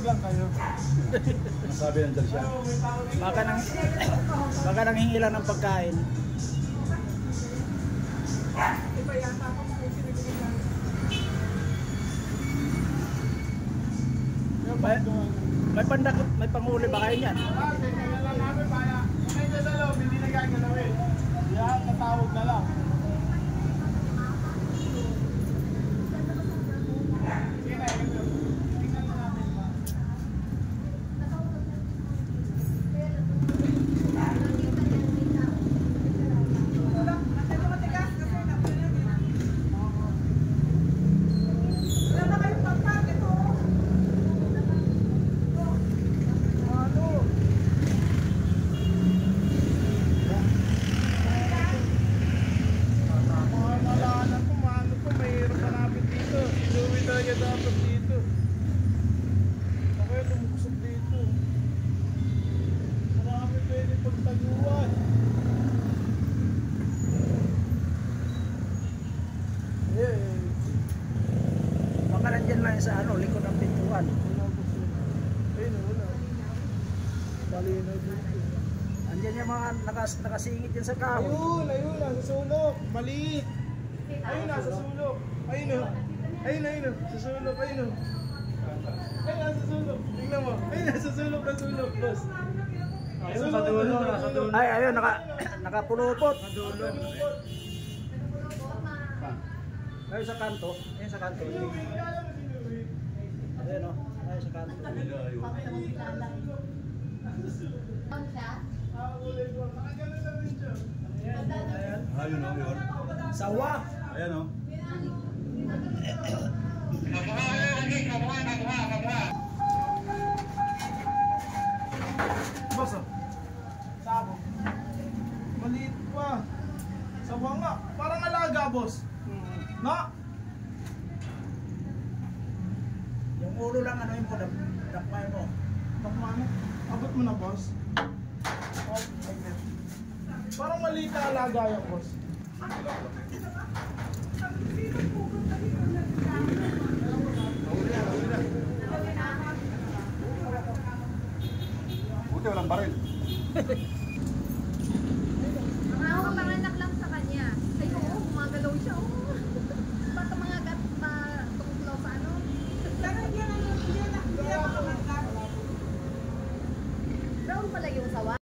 Natutulog lang kayo. Nasabi nandiyan siya. Baka nang hingilan ng pagkain. Iba yata ako sinigyan. May panghuli ba kayo niyan? Kaya lang namin kaya. Kaya sa loob, hindi na gagalawin. Yan, natawag na lang. Dapat dito. Ako yung lumusok dito. Marami pwede pagtaguan. Baka nandyan lang sa likod ng pintuan. Ayun, wala. Malinaw dito. Andyan yung mga nakasingit dyan sa kahoy. Ayun, nasa sulok. Maliit. Ayun, nasa sulok. Ayun. Ayun, sa sulok, ayun. Ayun, nasa sulok. Tingnan mo. Ayun, nasa sulok, boss. Ayun, sa dulo, nasa dulo. Ay, ayun, nakapulupot. Sa dulo. Ayun sa kanto. Ayun sa kanto. Ayun, o. Ayun sa kanto. Ayun o, yun. Sawa. Ayan o. Boss, sabo. Maliit pa. Sawa nga. Parang alaga, boss. Na? Yung ulo lang yung dakmay mo. Takmano? Abot mo na, boss. Oh, like that. Parang maliit na alaga yung boss. Buti walang baril.